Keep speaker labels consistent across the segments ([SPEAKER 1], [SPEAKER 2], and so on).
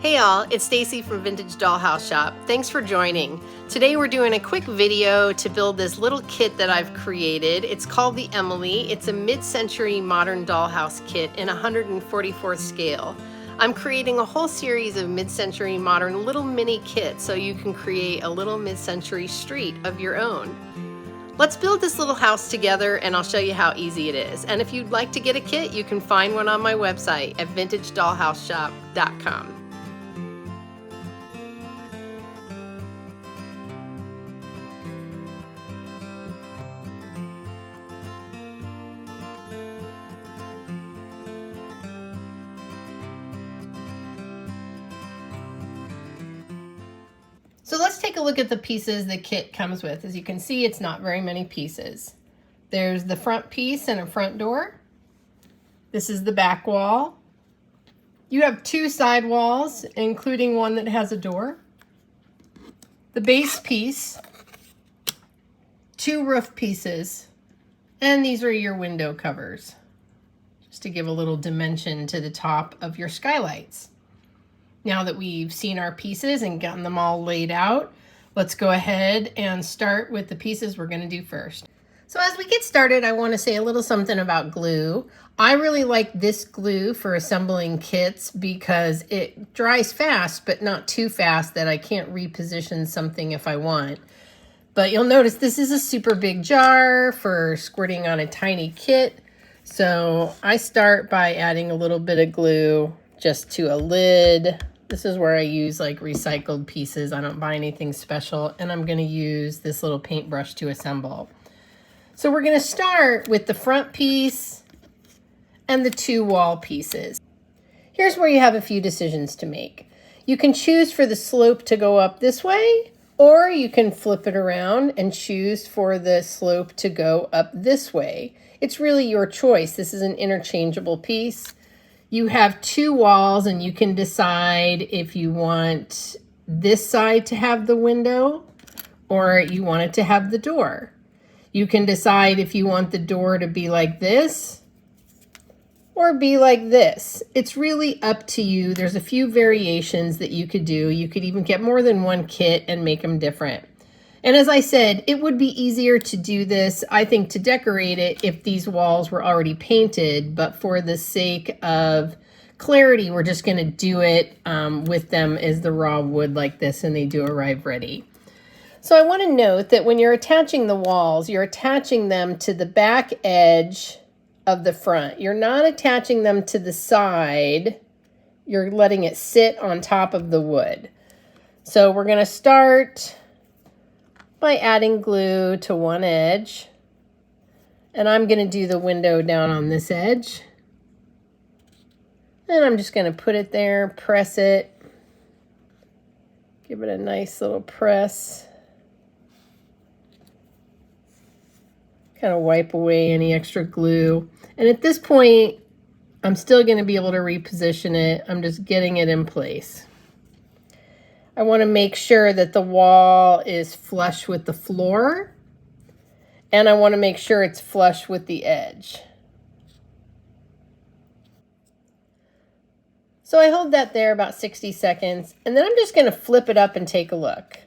[SPEAKER 1] Hey y'all, it's Stacy from Vintage Dollhouse Shop. Thanks for joining. Today we're doing a quick video to build this little kit that I've created. It's called the Emily. It's a mid-century modern dollhouse kit in 144th scale. I'm creating a whole series of mid-century modern little mini kits so you can create a little mid-century street of your own. Let's build this little house together and I'll show you how easy it is. And if you'd like to get a kit, you can find one on my website at vintagedollhouseshop.com. So let's take a look at the pieces the kit comes with. As you can see, it's not very many pieces. There's the front piece and a front door. This is the back wall. You have two side walls, including one that has a door. The base piece, two roof pieces, and these are your window covers, just to give a little dimension to the top of your skylights. Now that we've seen our pieces and gotten them all laid out, let's go ahead and start with the pieces we're going to do first. So as we get started, I want to say a little something about glue. I really like this glue for assembling kits because it dries fast, but not too fast that I can't reposition something if I want. But you'll notice this is a super big jar for squirting on a tiny kit. So I start by adding a little bit of glue just to a lid. This is where I use like recycled pieces. I don't buy anything special, and I'm going to use this little paintbrush to assemble. So we're going to start with the front piece and the two wall pieces. Here's where you have a few decisions to make. You can choose for the slope to go up this way, or you can flip it around and choose for the slope to go up this way. It's really your choice. This is an interchangeable piece. You have two walls and you can decide if you want this side to have the window or you want it to have the door. You can decide if you want the door to be like this or be like this. It's really up to you. There's a few variations that you could do. You could even get more than one kit and make them different. And as I said, it would be easier to do this, I think, to decorate it if these walls were already painted, but for the sake of clarity, we're just going to do it with them as the raw wood like this, and they do arrive ready. So I want to note that when you're attaching the walls, you're attaching them to the back edge of the front. You're not attaching them to the side. You're letting it sit on top of the wood. So we're going to start by adding glue to one edge, and I'm going to do the window down on this edge, and I'm just going to put it there, press it, give it a nice little press, kind of wipe away any extra glue. And at this point, I'm still going to be able to reposition it. I'm just getting it in place. I want to make sure that the wall is flush with the floor, and I want to make sure it's flush with the edge. So I hold that there about 60 seconds, and then I'm just going to flip it up and take a look. I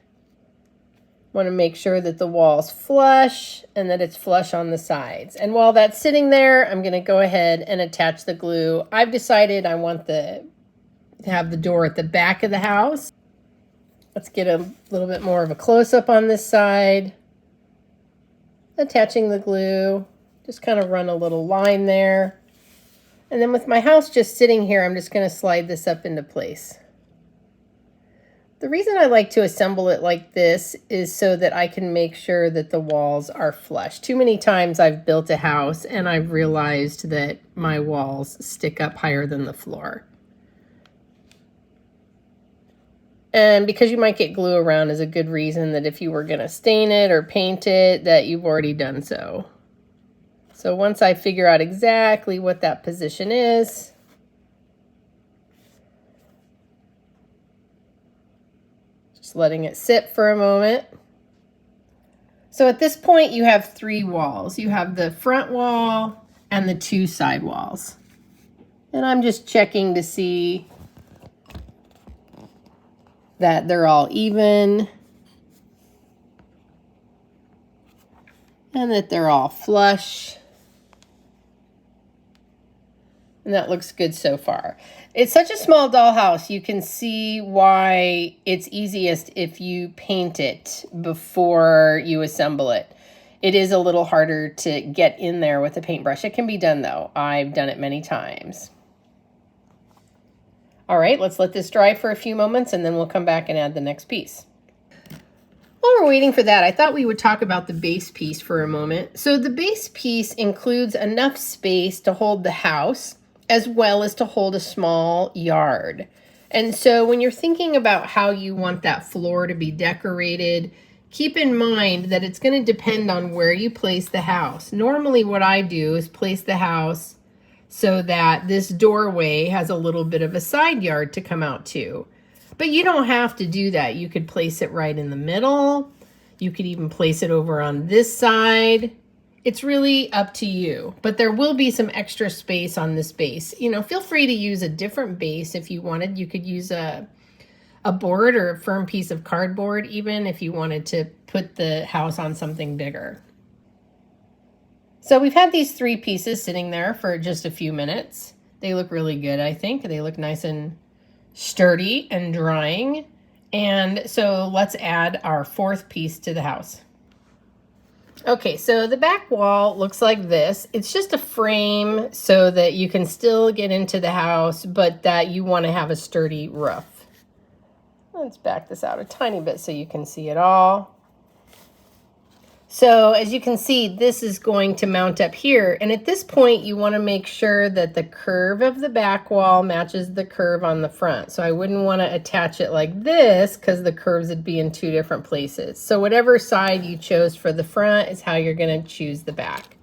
[SPEAKER 1] want to make sure that the wall's flush and that it's flush on the sides. And while that's sitting there, I'm going to go ahead and attach the glue. I've decided I want to have the door at the back of the house. Let's get a little bit more of a close-up on this side. Attaching the glue, just kind of run a little line there. And then with my house just sitting here, I'm just going to slide this up into place. The reason I like to assemble it like this is so that I can make sure that the walls are flush. Too many times I've built a house and I've realized that my walls stick up higher than the floor. And because you might get glue around is a good reason that if you were going to stain it or paint it, that you've already done so. So once I figure out exactly what that position is, just letting it sit for a moment. So at this point, you have three walls. You have the front wall and the two side walls. And I'm just checking to see that they're all even and that they're all flush. And that looks good so far. It's such a small dollhouse, you can see why it's easiest if you paint it before you assemble it. It is a little harder to get in there with a paintbrush. It can be done though. I've done it many times. All right, let's let this dry for a few moments and then we'll come back and add the next piece. While we're waiting for that, I thought we would talk about the base piece for a moment. So the base piece includes enough space to hold the house as well as to hold a small yard. And so when you're thinking about how you want that floor to be decorated, keep in mind that it's going to depend on where you place the house. Normally what I do is place the house so that this doorway has a little bit of a side yard to come out to. But you don't have to do that. You could place it right in the middle. You could even place it over on this side. It's really up to you, but there will be some extra space on this base. You know, feel free to use a different base if you wanted. You could use a board or a firm piece of cardboard even if you wanted to put the house on something bigger. So we've had these three pieces sitting there for just a few minutes. They look really good, I think. They look nice and sturdy and drying. And so let's add our fourth piece to the house. Okay, so the back wall looks like this. It's just a frame so that you can still get into the house, but that you want to have a sturdy roof. Let's back this out a tiny bit so you can see it all. So as you can see, this is going to mount up here. And at this point, you want to make sure that the curve of the back wall matches the curve on the front. So I wouldn't want to attach it like this because the curves would be in two different places. So whatever side you chose for the front is how you're going to choose the back.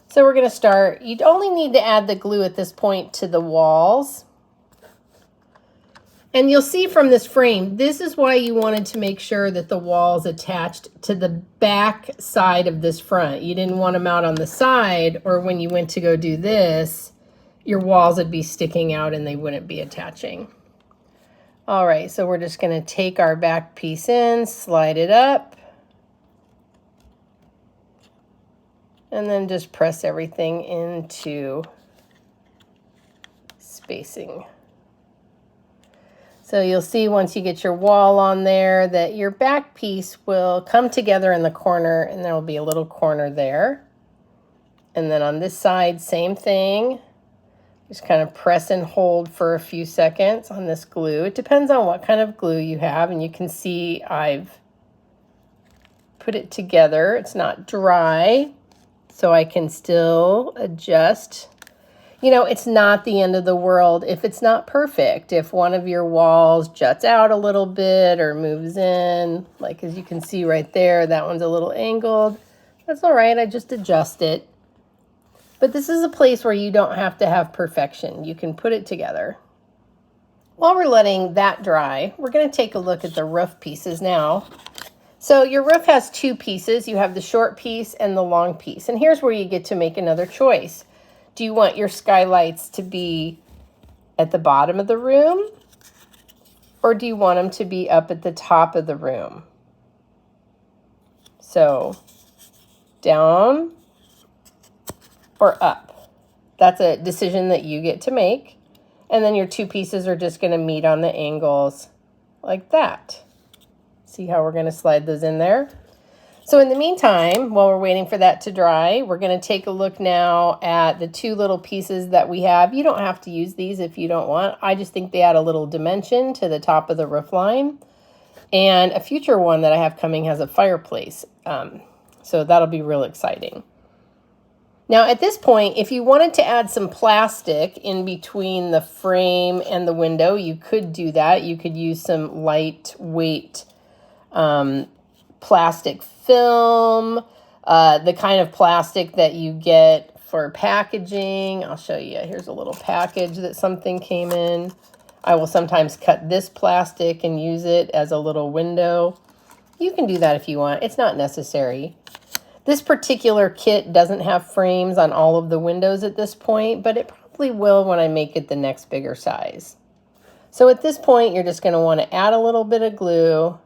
[SPEAKER 1] So we're going to start. You'd only need to add the glue at this point to the walls. And you'll see from this frame, this is why you wanted to make sure that the wall's attached to the back side of this front. You didn't want them out on the side, or when you went to go do this, your walls would be sticking out and they wouldn't be attaching. All right, so we're just gonna take our back piece in, slide it up, and then just press everything into spacing. So you'll see once you get your wall on there that your back piece will come together in the corner and there will be a little corner there. And then on this side, same thing. Just kind of press and hold for a few seconds on this glue. It depends on what kind of glue you have, and you can see I've put it together. It's not dry, so I can still adjust. You know, it's not the end of the world if it's not perfect. If one of your walls juts out a little bit or moves in, like as you can see right there, that one's a little angled. That's all right, I just adjust it. But this is a place where you don't have to have perfection. You can put it together. While we're letting that dry, we're going to take a look at the roof pieces now. So your roof has two pieces. You have the short piece and the long piece. And here's where you get to make another choice. Do you want your skylights to be at the bottom of the room? Or do you want them to be up at the top of the room? So down or up. That's a decision that you get to make. And then your two pieces are just going to meet on the angles like that. See how we're going to slide those in there? So in the meantime, while we're waiting for that to dry, we're going to take a look now at the two little pieces that we have. You don't have to use these if you don't want. I just think they add a little dimension to the top of the roof line. And a future one that I have coming has a fireplace. So that'll be real exciting. Now at this point, if you wanted to add some plastic in between the frame and the window, you could do that. You could use some lightweight plastic film, the kind of plastic that you get for packaging. I'll show you. Here's a little package that something came in. I will sometimes cut this plastic and use it as a little window. You can do that if you want. It's not necessary. This particular kit doesn't have frames on all of the windows at this point, but it probably will when I make it the next bigger size. So at this point, you're just going to want to add a little bit of glue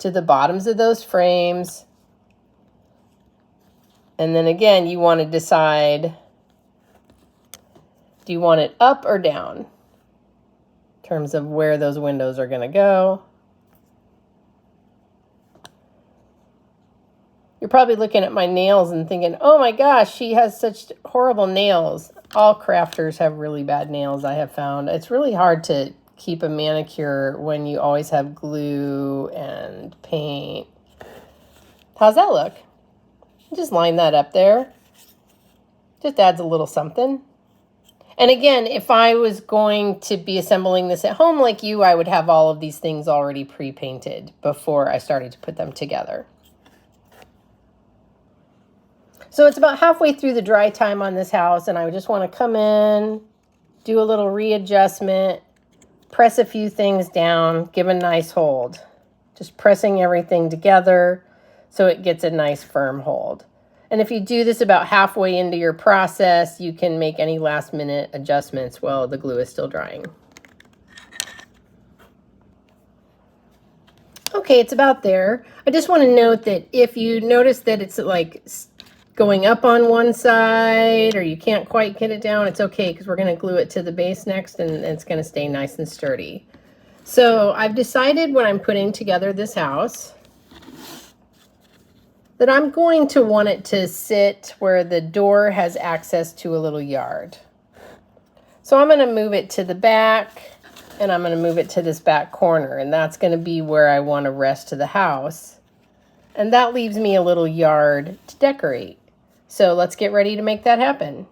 [SPEAKER 1] to the bottoms of those frames. And then again, you want to decide, do you want it up or down in terms of where those windows are going to go? You're probably looking at my nails and thinking, oh my gosh, she has such horrible nails. All crafters have really bad nails, I have found. It's really hard to keep a manicure when you always have glue and paint. How's that look? Just line that up there. Just adds a little something. And again, if I was going to be assembling this at home like you, I would have all of these things already pre-painted before I started to put them together. So it's about halfway through the dry time on this house, and I just want to come in, do a little readjustment, press a few things down, give a nice hold. Just pressing everything together so it gets a nice firm hold. And if you do this about halfway into your process, you can make any last minute adjustments while the glue is still drying. Okay, it's about there. I just want to note that if you notice that it's like going up on one side or you can't quite get it down, it's okay because we're going to glue it to the base next and it's going to stay nice and sturdy. So I've decided when I'm putting together this house that I'm going to want it to sit where the door has access to a little yard. So I'm going to move it to the back and I'm going to move it to this back corner, and that's going to be where I want to rest of the house. And that leaves me a little yard to decorate. So let's get ready to make that happen.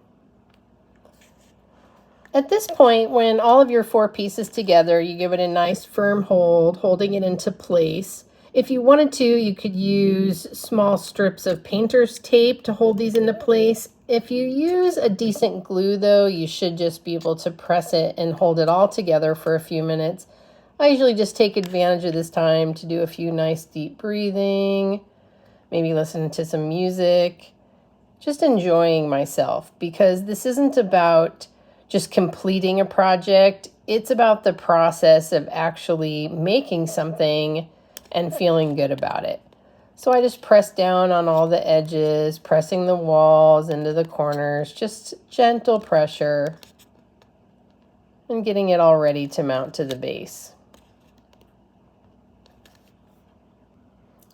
[SPEAKER 1] At this point, when all of your 4 pieces together, you give it a nice firm hold, holding it into place. If you wanted to, you could use small strips of painter's tape to hold these into place. If you use a decent glue though, you should just be able to press it and hold it all together for a few minutes. I usually just take advantage of this time to do a few nice deep breathing, maybe listen to some music. Just enjoying myself, because this isn't about just completing a project. It's about the process of actually making something and feeling good about it. So I just press down on all the edges, pressing the walls into the corners, just gentle pressure and getting it all ready to mount to the base.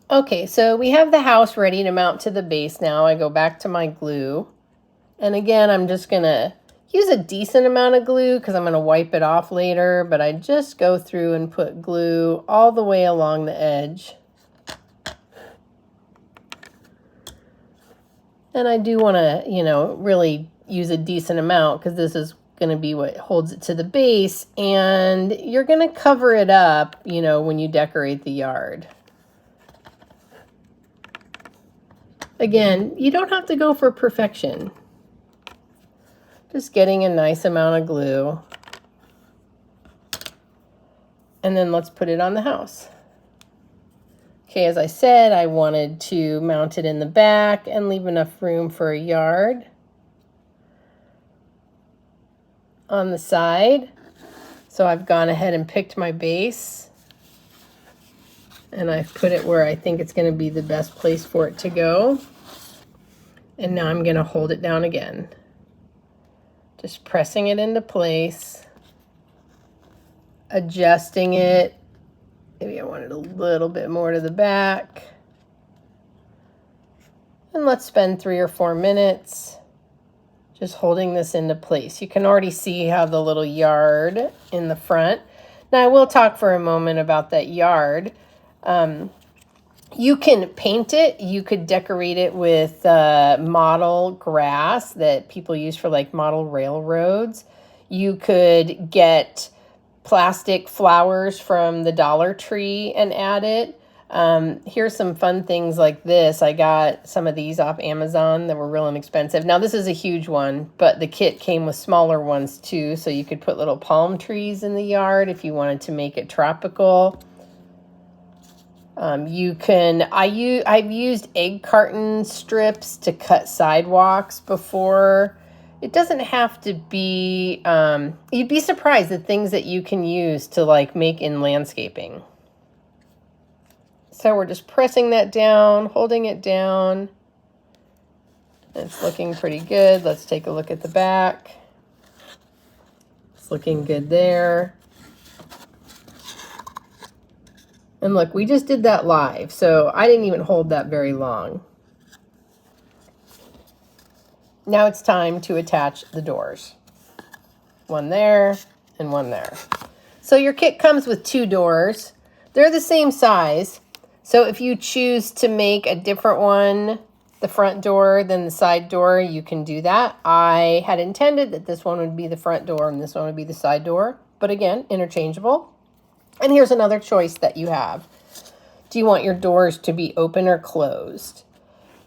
[SPEAKER 1] Okay, so we have the house ready to mount to the base now. I go back to my glue. And again, I'm just going to use a decent amount of glue because I'm going to wipe it off later. But I just go through and put glue all the way along the edge. And I do want to, really use a decent amount because this is going to be what holds it to the base. And you're going to cover it up, when you decorate the yard. Again, you don't have to go for perfection. Just getting a nice amount of glue. And then let's put it on the house. Okay, as I said, I wanted to mount it in the back and leave enough room for a yard. On the side. So I've gone ahead and picked my base. And I've put it where I think it's going to be the best place for it to go. And now I'm going to hold it down again. Just pressing it into place. Adjusting it. Maybe I want it a little bit more to the back. And let's spend 3 or 4 minutes just holding this into place. You can already see how the little yard in the front. Now I will talk for a moment about that yard. You can paint it. You could decorate it with model grass that people use for like model railroads. You could get plastic flowers from the Dollar Tree and add it. Here's some fun things like this. I got some of these off Amazon that were real inexpensive. Now this is a huge one, but the kit came with smaller ones too. So you could put little palm trees in the yard if you wanted to make it tropical. I've used egg carton strips to cut sidewalks before, It doesn't have to be, you'd be surprised at things that you can use to like make in landscaping. So we're just pressing that down, holding it down. It's looking pretty good. Let's take a look at the back. It's looking good there. And look, we just did that live, so I didn't even hold that very long. Now it's time to attach the doors. One there and one there. So your kit comes with 2 doors. They're the same size. So if you choose to make a different one, the front door than the side door, you can do that. I had intended that this one would be the front door and this one would be the side door. But again, interchangeable. And here's another choice that you have. Do you want your doors to be open or closed?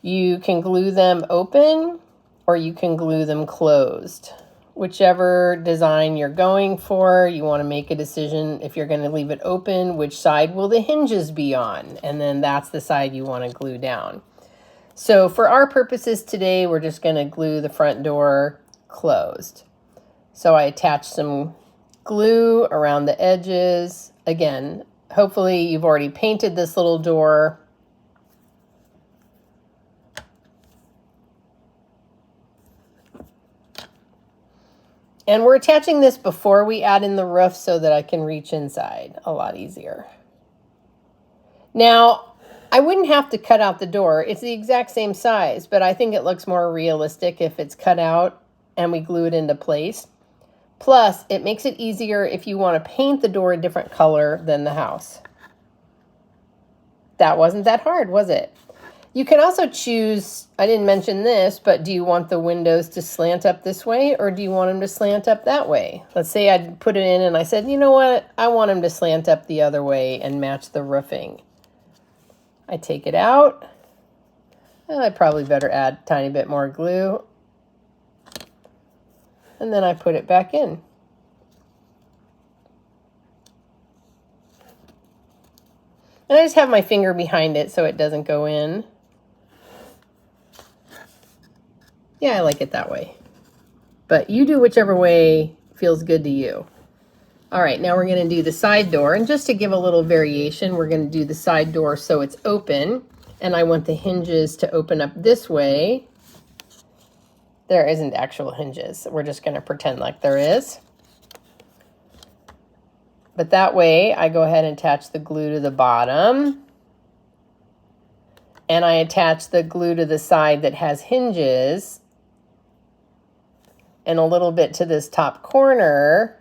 [SPEAKER 1] You can glue them open or you can glue them closed. Whichever design you're going for, you want to make a decision. If you're going to leave it open, which side will the hinges be on? And then that's the side you want to glue down. So for our purposes today, we're just going to glue the front door closed. So I attached some glue around the edges. Again, hopefully you've already painted this little door. And we're attaching this before we add in the roof so that I can reach inside a lot easier. Now, I wouldn't have to cut out the door. It's the exact same size, but I think it looks more realistic if it's cut out and we glue it into place. Plus, it makes it easier if you want to paint the door a different color than the house. That wasn't that hard, was it? You can also choose, I didn't mention this, but do you want the windows to slant up this way or do you want them to slant up that way? Let's say I put it in and I said, you know what? I want them to slant up the other way and match the roofing. I take it out. Well, I probably better add a tiny bit more glue. And then I put it back in. And I just have my finger behind it so it doesn't go in. Yeah, I like it that way. But you do whichever way feels good to you. All right, now we're going to do the side door. And just to give a little variation, we're going to do the side door so it's open. And I want the hinges to open up this way. There isn't actual hinges. We're just going to pretend like there is. But that way, I go ahead and attach the glue to the bottom. And I attach the glue to the side that has hinges. And a little bit to this top corner.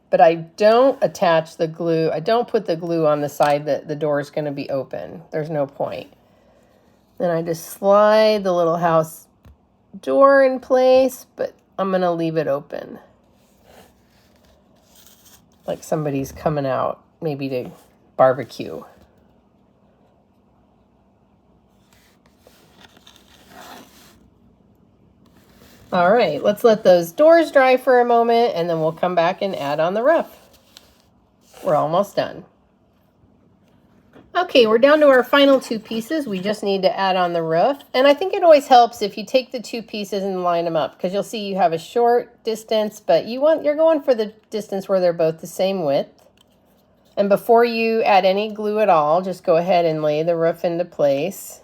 [SPEAKER 1] But I don't attach the glue. I don't put the glue on the side that the door is going to be open. There's no point. Then I just slide the little house door in place, but I'm going to leave it open. Like somebody's coming out, maybe to barbecue. All right, let's let those doors dry for a moment and then we'll come back and add on the roof. We're almost done. Okay, we're down to our final 2 pieces. We just need to add on the roof. And I think it always helps if you take the 2 pieces and line them up because you'll see you have a short distance, but you're going for the distance where they're both the same width. And before you add any glue at all, just go ahead and lay the roof into place.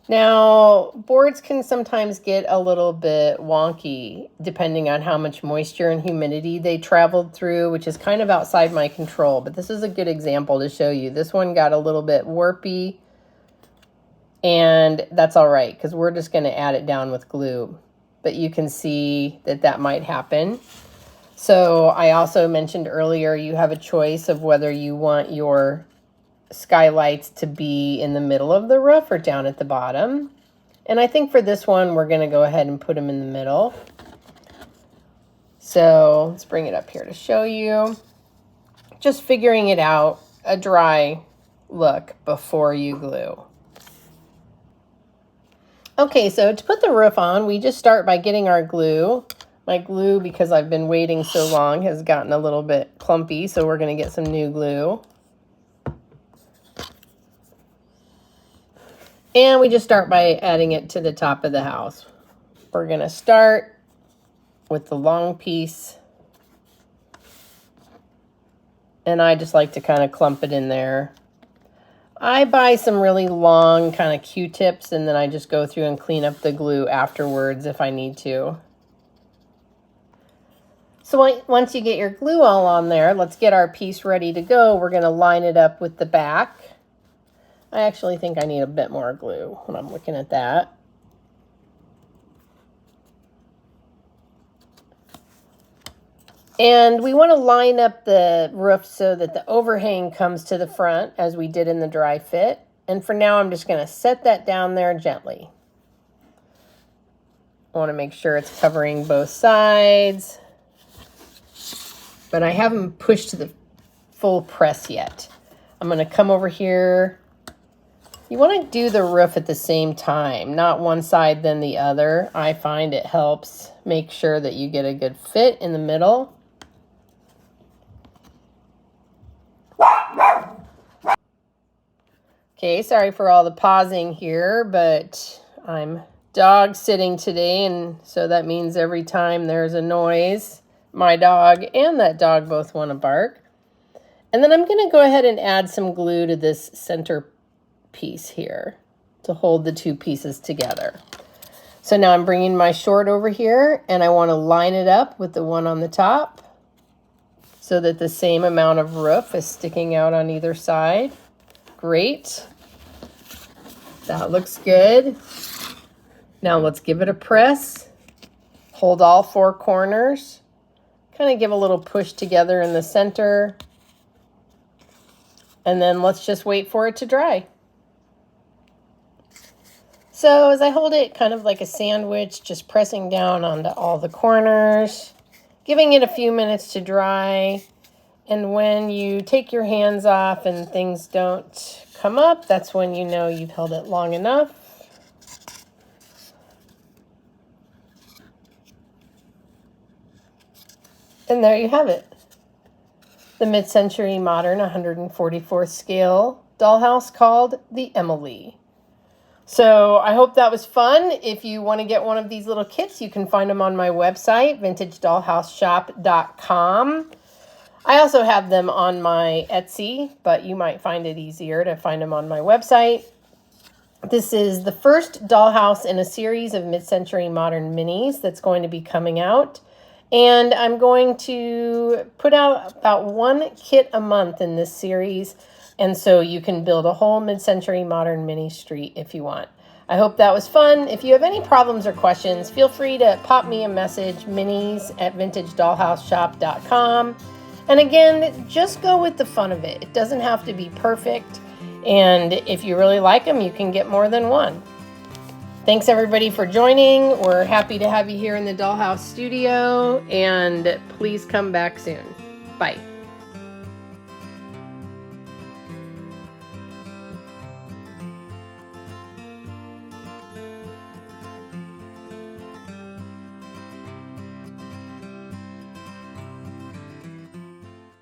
[SPEAKER 1] Now, boards can sometimes get a little bit wonky depending on how much moisture and humidity they traveled through, which is kind of outside my control. But this is a good example to show you. This one got a little bit warpy, and that's all right because we're just going to add it down with glue. But you can see that that might happen. So I also mentioned earlier you have a choice of whether you want your skylights to be in the middle of the roof or down at the bottom. And I think for this one, we're going to go ahead and put them in the middle. So let's bring it up here to show you. Just figuring it out, a dry look before you glue. Okay, so to put the roof on, we just start by getting our glue. My glue, because I've been waiting so long, has gotten a little bit clumpy, so we're going to get some new glue. And we just start by adding it to the top of the house. We're going to start with the long piece. And I just like to kind of clump it in there. I buy some really long kind of Q-tips, and then I just go through and clean up the glue afterwards if I need to. So once you get your glue all on there, let's get our piece ready to go. We're going to line it up with the back. I actually think I need a bit more glue when I'm looking at that. And we want to line up the roof so that the overhang comes to the front as we did in the dry fit. And for now, I'm just going to set that down there gently. I want to make sure it's covering both sides. But I haven't pushed the full press yet. I'm going to come over here. You want to do the roof at the same time, not one side then the other. I find it helps make sure that you get a good fit in the middle. Okay, sorry for all the pausing here, but I'm dog sitting today, and so that means every time there's a noise, my dog and that dog both want to bark. And then I'm going to go ahead and add some glue to this center piece here to hold the two pieces together. So now I'm bringing my short over here, and I want to line it up with the one on the top so that the same amount of roof is sticking out on either side. Great. That looks good. Now let's give it a press. Hold all four corners. Kind of give a little push together in the center. And then let's just wait for it to dry. So as I hold it kind of like a sandwich, just pressing down onto all the corners, giving it a few minutes to dry. And when you take your hands off and things don't come up, that's when you know you've held it long enough. And there you have it. The mid-century modern 144th scale dollhouse called the Emily. So I hope that was fun. If you want to get one of these little kits, you can find them on my website, vintagedollhouseshop.com. I also have them on my Etsy, but you might find it easier to find them on my website. This is the first dollhouse in a series of mid-century modern minis that's going to be coming out. And I'm going to put out about one kit a month in this series. And so you can build a whole mid-century modern mini street if you want. I hope that was fun. If you have any problems or questions, feel free to pop me a message, minis@vintagedollhouseshop.com. And again, just go with the fun of it. It doesn't have to be perfect. And if you really like them, you can get more than one. Thanks everybody for joining. We're happy to have you here in the Dollhouse studio, and please come back soon. Bye.